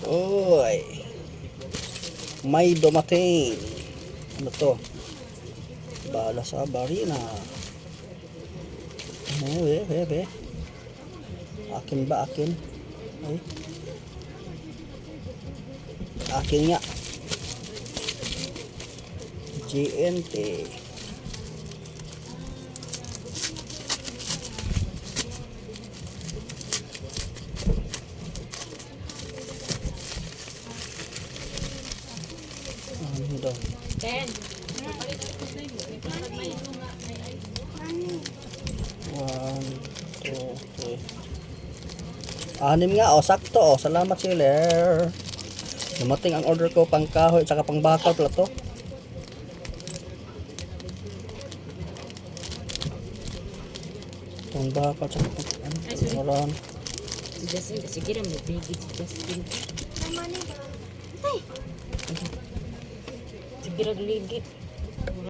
Uy. May dumating. Ano to? Bala sa barina. Be. Akin ba? Akin? Ay. Akin nga. GNT. Ano daw? 10. 1, 2, 3. Anim nga, sakto, salamat Chiller. Dumating ang order ko, pang kahoy, tsaka pang bakal pala to. Pang bakal, tsaka pang oran. Sige na, may bigit si Justin. Sige na, ligit.